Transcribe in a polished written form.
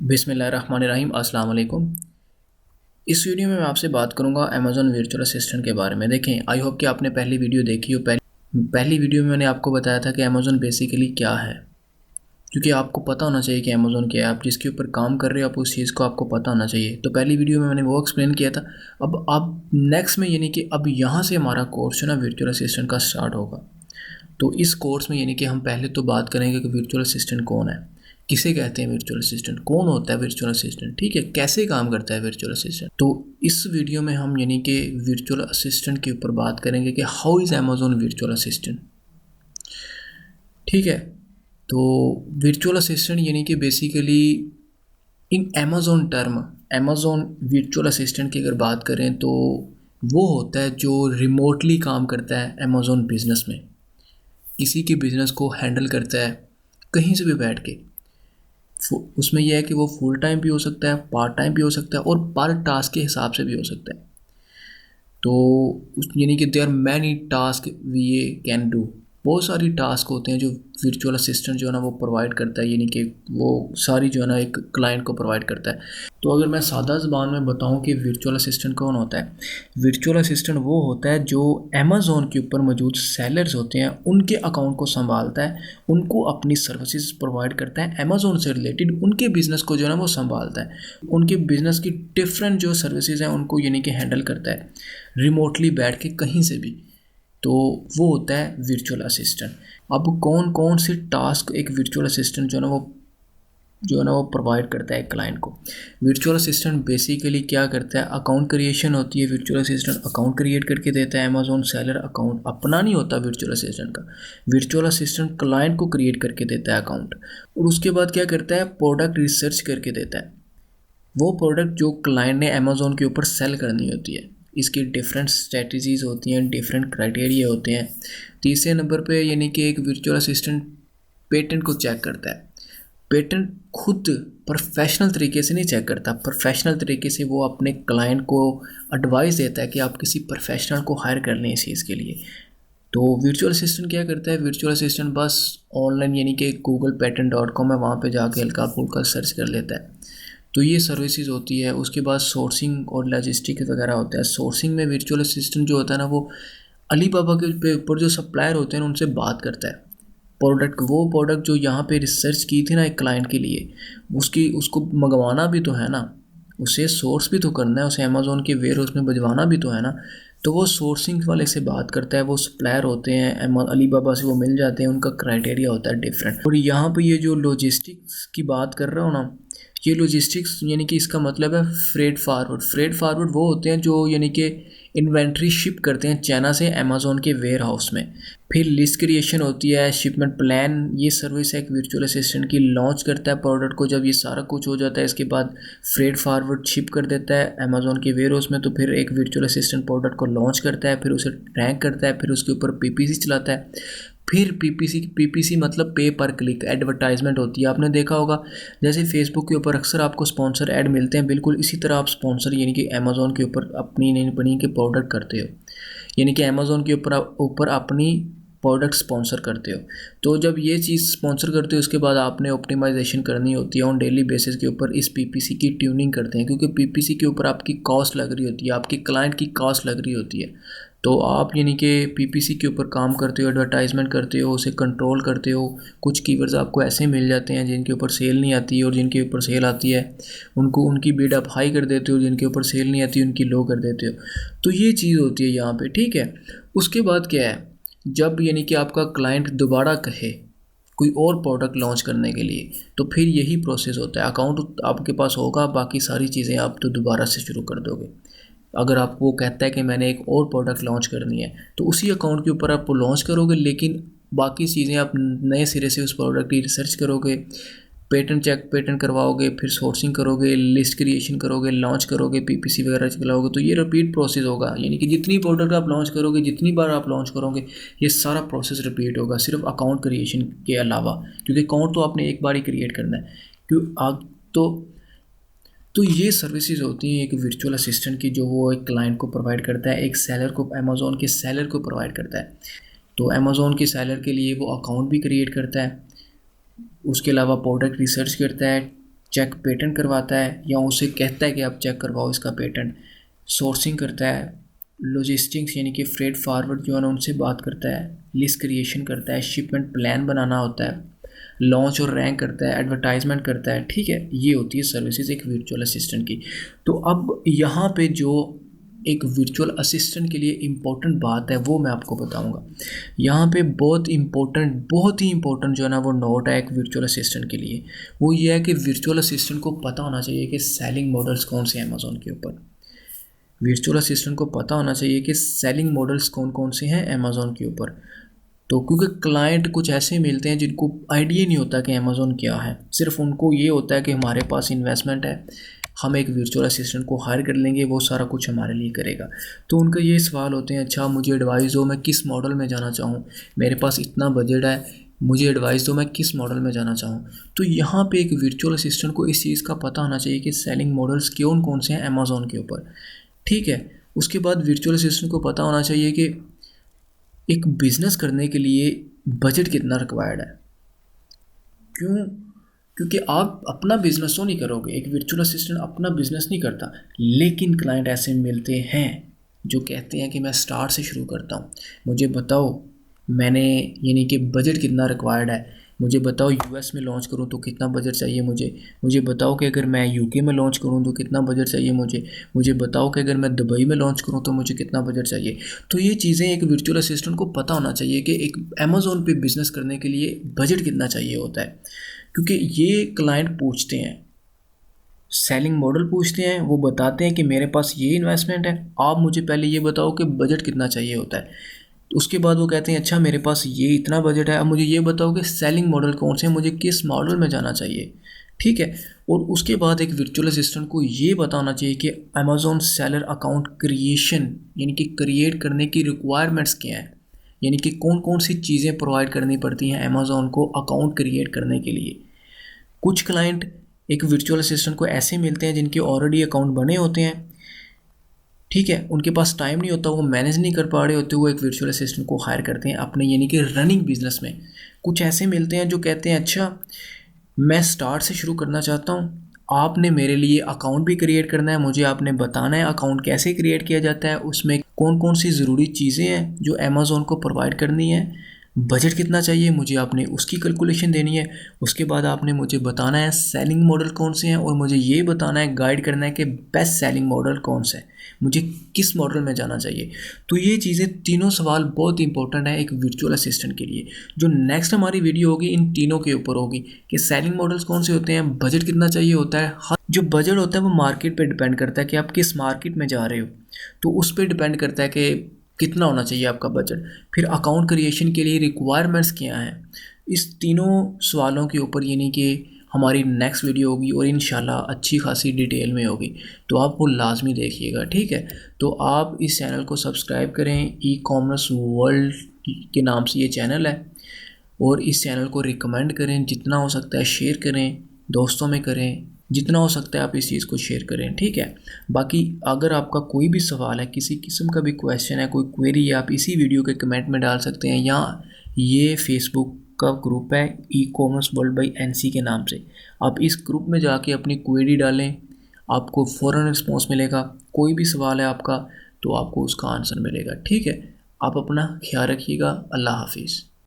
बिस्मिल्लाहिर्रहमानिर्रहीम अस्सलाम वालेकुम। इस वीडियो में मैं आपसे बात करूंगा अमेज़ॉन वर्चुअल असिस्टेंट के बारे में। देखें, आई होप कि आपने पहली वीडियो देखी हो। पहली वीडियो में मैंने आपको बताया था कि अमेज़ॉन बेसिकली क्या है, क्योंकि आपको पता होना चाहिए कि अमेज़ॉन क्या है। आप जिसके ऊपर काम कर रहे हो, आप उस चीज़ को आपको पता होना चाहिए। तो पहली वीडियो में मैंने वो एक्सप्लेन किया था। अब नेक्स्ट में यानी कि अब यहाँ से हमारा कोर्स जो है ना वर्चुअल असिस्टेंट का स्टार्ट होगा। तो इस कोर्स में यानी कि हम पहले तो बात करेंगे कि वर्चुअल असिस्टेंट कौन है, किसे कहते हैं वर्चुअल असिस्टेंट, कौन होता है वर्चुअल असिस्टेंट, ठीक है, कैसे काम करता है वर्चुअल असिस्टेंट। तो इस वीडियो में हम यानी कि वर्चुअल असिस्टेंट के ऊपर बात करेंगे कि how is Amazon virtual assistant, ठीक है। तो वर्चुअल असिस्टेंट यानी कि basically in Amazon term, Amazon virtual assistant की अगर बात करें तो वो होता है जो रिमोटली काम करता है अमेज़ॉन बिज़नेस में, किसी के बिज़नेस को हैंडल करता है कहीं से भी बैठ के। उसमें यह है कि वो फुल टाइम भी हो सकता है, पार्ट टाइम भी हो सकता है और पर टास्क के हिसाब से भी हो सकता है। तो उस यानी कि there many task we can do, बहुत सारी टास्क होते हैं जो वर्चुअल असिस्टेंट जो है ना वो प्रोवाइड करता है, यानी कि वो सारी जो है ना एक क्लाइंट को प्रोवाइड करता है। तो अगर मैं सादा ज़बान में बताऊं कि वर्चुअल असिस्टेंट कौन होता है, वर्चुअल असिस्टेंट वो होता है जो अमेज़ॉन के ऊपर मौजूद सेलर्स होते हैं उनके अकाउंट को संभालता है, उनको अपनी सर्विसेज प्रोवाइड करता है, अमेज़ॉन से रिलेटेड उनके बिज़नेस को जो है ना वो संभालता है, उनके बिज़नेस की डिफरेंट जो सर्विसेज हैं उनको यानी कि हैंडल करता है रिमोटली बैठ के कहीं से भी। तो वो होता है वर्चुअल असिस्टेंट। अब कौन कौन से टास्क एक वर्चुअल असिस्टेंट जो है ना वो प्रोवाइड करता है क्लाइंट को। वर्चुअल असिस्टेंट बेसिकली क्या करता है, अकाउंट क्रिएशन होती है, वर्चुअल असिस्टेंट अकाउंट क्रिएट करके देता है। अमेज़ॉन सेलर अकाउंट अपना नहीं होता वर्चुअल असिस्टेंट का, वर्चुअल असिस्टेंट क्लाइंट को क्रिएट करके देता है अकाउंट, और उसके बाद क्या करता है, प्रोडक्ट रिसर्च करके देता है, वो प्रोडक्ट जो क्लाइंट ने अमेज़ॉन के ऊपर सेल करनी होती है। इसकी डिफरेंट स्ट्रेटजीज़ होती हैं, डिफरेंट क्राइटेरिया होते हैं। तीसरे नंबर पे यानी कि एक वर्चुअल असिस्टेंट पेटेंट को चेक करता है। पेटेंट खुद प्रोफेशनल तरीके से नहीं चेक करता, प्रोफेशनल तरीके से वो अपने क्लाइंट को एडवाइस देता है कि आप किसी प्रोफेशनल को हायर कर लें इस चीज़ के लिए। तो वर्चुअल असिस्टेंट क्या करता है, वर्चुअल असिस्टेंट बस ऑनलाइन यानी कि googlepatent.com है, वहाँ पे जाके हल्का फुल्का सर्च कर लेता है। तो ये सर्विसेज होती है। उसके बाद सोर्सिंग और लॉजिस्टिक वगैरह होता है। सोर्सिंग में वर्चुअल असिस्टेंट जो होता है ना वो अली बाबा के ऊपर जो सप्लायर होते हैं उनसे बात करता है। वो प्रोडक्ट जो यहाँ पे रिसर्च की थी ना एक क्लाइंट के लिए, उसको मंगवाना भी तो है ना, उसे सोर्स भी तो करना है, उसे अमेज़ॉन के वेयर हाउस में भिजवाना भी तो है ना। तो वो सोर्सिंग वाले से बात करता है, वो सप्लायर होते हैं अली बाबा से वो मिल जाते हैं, उनका क्राइटेरिया होता है डिफरेंट। और यहाँ पे ये जो लॉजिस्टिक्स की बात कर रहा हूँ ना, ये लॉजिस्टिक्स यानी कि इसका मतलब है फ्रेट फारवर्ड। फ्रेट फारवर्ड वो होते हैं जो यानी कि इन्वेंट्री शिप करते हैं चाइना से अमेज़ॉन के वेयर हाउस में। फिर लिस्ट क्रिएशन होती है, शिपमेंट प्लान, ये सर्विस एक वर्चुअल असिस्टेंट की लॉन्च करता है प्रोडक्ट को। जब ये सारा कुछ हो जाता है इसके बाद फ्रेट फारवर्ड शिप कर देता है अमेज़ॉन के वेयर हाउस में। तो फिर एक वर्चुअल असिस्टेंट प्रोडक्ट को लॉन्च करता है, फिर उसे रैंक करता है, फिर उसके ऊपर पीपीसी चलाता है। फिर पीपीसी मतलब पे पर क्लिक एडवर्टाइजमेंट होती है, आपने देखा होगा जैसे फेसबुक के ऊपर अक्सर आपको स्पॉन्सर ऐड मिलते हैं, बिल्कुल इसी तरह आप स्पॉन्सर यानी कि अमेज़ॉन के ऊपर अपनी नई बनी के प्रोडक्ट करते हो, यानी कि अमेज़ॉन के ऊपर अपनी प्रोडक्ट स्पॉन्सर करते हो। तो जब ये चीज़ स्पॉन्सर करते हो उसके बाद आपने ऑप्टिमाइजेशन करनी होती है ऑन डेली बेसिस के ऊपर। इस पीपीसी की ट्यूनिंग करते हैं, क्योंकि पीपीसी के ऊपर आपकी कॉस्ट लग रही होती है, आपकी क्लाइंट की कॉस्ट लग रही होती है। तो आप यानी कि पीपीसी के ऊपर काम करते हो, एडवर्टाइजमेंट करते हो, उसे कंट्रोल करते हो। कुछ कीवर्ड्स आपको ऐसे मिल जाते हैं जिनके ऊपर सेल नहीं आती है, और जिनके ऊपर सेल आती है उनको उनकी बिड आप हाई कर देते हो, जिनके ऊपर सेल नहीं आती उनकी लो कर देते हो। तो ये चीज़ होती है यहाँ पे, ठीक है। उसके बाद क्या है, जब यानी कि आपका क्लाइंट दोबारा कहे कोई और प्रोडक्ट लॉन्च करने के लिए, तो फिर यही प्रोसेस होता है। अकाउंट आपके पास होगा, बाकी सारी चीज़ें आप तो दोबारा से शुरू कर दोगे। अगर आपको कहता है कि मैंने एक और प्रोडक्ट लॉन्च करनी है तो उसी अकाउंट के ऊपर आप लॉन्च करोगे, लेकिन बाकी चीज़ें आप नए सिरे से उस प्रोडक्ट की रिसर्च करोगे, पेटेंट करवाओगे, फिर सोर्सिंग करोगे, लिस्ट क्रिएशन करोगे, लॉन्च करोगे, पीपीसी वगैरह चलाओगे। तो ये रिपीट प्रोसेस होगा, यानी कि जितनी प्रोडक्ट आप लॉन्च करोगे, जितनी बार आप लॉन्च करोगे, ये सारा प्रोसेस रिपीट होगा, सिर्फ अकाउंट क्रिएशन के अलावा, क्योंकि अकाउंट तो आपने एक बार ही क्रिएट करना है। क्यों आप तो ये सर्विसेज होती हैं एक वर्चुअल असिस्टेंट की, जो वो एक क्लाइंट को प्रोवाइड करता है, एक सेलर को, अमेज़ॉन के सेलर को प्रोवाइड करता है। तो अमेज़ॉन के सेलर के लिए वो अकाउंट भी क्रिएट करता है, उसके अलावा प्रोडक्ट रिसर्च करता है, चेक पेटेंट करवाता है या उसे कहता है कि आप चेक करवाओ इसका पेटेंट, सोर्सिंग करता है, लॉजिस्टिक्स यानी कि फ्रेट फारवर्ड जो है ना उनसे बात करता है, लिस्ट क्रिएशन करता है, शिपमेंट प्लान बनाना होता है, लॉन्च और रैंक करता है, एडवर्टाइजमेंट करता है। ठीक है, ये होती है सर्विसेज एक वर्चुअल असिस्टेंट की। तो अब यहाँ पे जो एक वर्चुअल असिस्टेंट के लिए इम्पोर्टेंट बात है वो मैं आपको बताऊंगा। यहाँ पे बहुत ही इम्पोर्टेंट जो है ना वो नोट है एक वर्चुअल असिस्टेंट के लिए। वो ये है कि वर्चुअल असिस्टेंट को पता होना चाहिए कि सेलिंग मॉडल्स कौन से हैं अमेज़ॉन के ऊपर। वर्चुअल असिस्टेंट को पता होना चाहिए कि सेलिंग मॉडल्स कौन कौन से हैं अमेज़ॉन के ऊपर। तो क्योंकि क्लाइंट कुछ ऐसे मिलते हैं जिनको आइडिया नहीं होता कि अमेज़ॉन क्या है, सिर्फ उनको ये होता है कि हमारे पास इन्वेस्टमेंट है, हम एक वर्चुअल असिस्टेंट को हायर कर लेंगे, वो सारा कुछ हमारे लिए करेगा। तो उनका ये सवाल होते हैं, अच्छा मुझे एडवाइस दो मैं किस मॉडल में जाना चाहूँ, मेरे पास इतना बजट है, मुझे एडवाइस दो मैं किस मॉडल में जाना चाहूँ। तो यहाँ पे एक वर्चुअल असिस्टेंट को इस चीज़ का पता होना चाहिए कि सेलिंग मॉडल्स कौन कौन से हैं अमेज़ॉन के ऊपर। ठीक है, उसके बाद वर्चुअल असिस्टेंट को पता होना चाहिए कि एक बिज़नेस करने के लिए बजट कितना रिक्वायर्ड है। क्यों? क्योंकि आप अपना बिज़नेस तो नहीं करोगे, एक वर्चुअल असिस्टेंट अपना बिज़नेस नहीं करता। लेकिन क्लाइंट ऐसे मिलते हैं जो कहते हैं कि मैं स्टार्ट से शुरू करता हूँ, मुझे बताओ मैंने यानी कि बजट कितना रिक्वायर्ड है, मुझे बताओ यूएस में लॉन्च करूँ तो कितना बजट चाहिए मुझे बताओ कि अगर मैं यूके में लॉन्च करूँ तो कितना बजट चाहिए मुझे बताओ कि अगर मैं दुबई में लॉन्च करूँ तो मुझे कितना बजट चाहिए। तो ये चीज़ें एक वर्चुअल असिस्टेंट को पता होना चाहिए कि एक अमेज़ॉन पे बिज़नेस करने के लिए बजट कितना चाहिए होता है। क्योंकि ये क्लाइंट पूछते हैं, सेलिंग मॉडल पूछते हैं, वो बताते हैं कि मेरे पास ये इन्वेस्टमेंट है, आप मुझे पहले ये बताओ कि बजट कितना चाहिए होता है। उसके बाद वो कहते हैं अच्छा मेरे पास ये इतना बजट है, अब मुझे ये बताओ कि सेलिंग मॉडल कौन से हैं, मुझे किस मॉडल में जाना चाहिए। ठीक है, और उसके बाद एक वर्चुअल असिस्टेंट को ये बताना चाहिए कि अमेज़ॉन सेलर अकाउंट क्रिएशन यानी कि क्रिएट करने की रिक्वायरमेंट्स क्या हैं, यानी कि कौन कौन सी चीज़ें प्रोवाइड करनी पड़ती हैं अमेज़ॉन को अकाउंट क्रिएट करने के लिए। कुछ क्लाइंट एक वर्चुअल असिस्टेंट को ऐसे मिलते हैं जिनके ऑलरेडी अकाउंट बने होते हैं। ठीक है, उनके पास टाइम नहीं होता, वो मैनेज नहीं कर पा रहे होते, वो एक वर्चुअल असिस्टेंट को हायर करते हैं अपने यानी कि रनिंग बिजनेस में। कुछ ऐसे मिलते हैं जो कहते हैं अच्छा मैं स्टार्ट से शुरू करना चाहता हूँ, आपने मेरे लिए अकाउंट भी क्रिएट करना है, मुझे आपने बताना है अकाउंट कैसे क्रिएट किया जाता है, उसमें कौन कौन सी ज़रूरी चीज़ें हैं जो अमेज़ॉन को प्रोवाइड करनी है, बजट कितना चाहिए मुझे आपने उसकी कैलकुलेशन देनी है। उसके बाद आपने मुझे बताना है सेलिंग मॉडल कौन से हैं और मुझे ये बताना है गाइड करना है कि बेस्ट सेलिंग मॉडल कौन सा है, मुझे किस मॉडल में जाना चाहिए। तो ये चीज़ें तीनों सवाल बहुत इंपॉर्टेंट है एक वर्चुअल असिस्टेंट के लिए। जो नेक्स्ट हमारी वीडियो होगी इन तीनों के ऊपर होगी कि सेलिंग मॉडल्स कौन से होते हैं, बजट कितना चाहिए होता है। हर जो बजट होता है वो मार्केट पे डिपेंड करता है कि आप किस मार्केट में जा रहे हो, तो उस पर डिपेंड करता है कि कितना होना चाहिए आपका बजट। फिर अकाउंट क्रिएशन के लिए रिक्वायरमेंट्स क्या हैं, इस तीनों सवालों के ऊपर यानी कि हमारी नेक्स्ट वीडियो होगी और इंशाल्लाह अच्छी खासी डिटेल में होगी, तो आप वो लाजमी देखिएगा। ठीक है, तो आप इस चैनल को सब्सक्राइब करें, ई कॉमर्स वर्ल्ड के नाम से ये चैनल है, और इस चैनल को रिकमेंड करें, जितना हो सकता है शेयर करें, दोस्तों में करें, जितना हो सकता है आप इस चीज़ को शेयर करें। ठीक है, बाकी अगर आपका कोई भी सवाल है, किसी किस्म का भी क्वेश्चन है, कोई क्वेरी है, आप इसी वीडियो के कमेंट में डाल सकते हैं, या ये फेसबुक का ग्रुप है e commerce world by NC के नाम से, आप इस ग्रुप में जाके अपनी क्वेरी डालें, आपको फ़ौरन रिस्पॉन्स मिलेगा। कोई भी सवाल है आपका तो आपको उसका आंसर मिलेगा। ठीक है, आप अपना ख्याल रखिएगा। अल्लाह हाफिज़।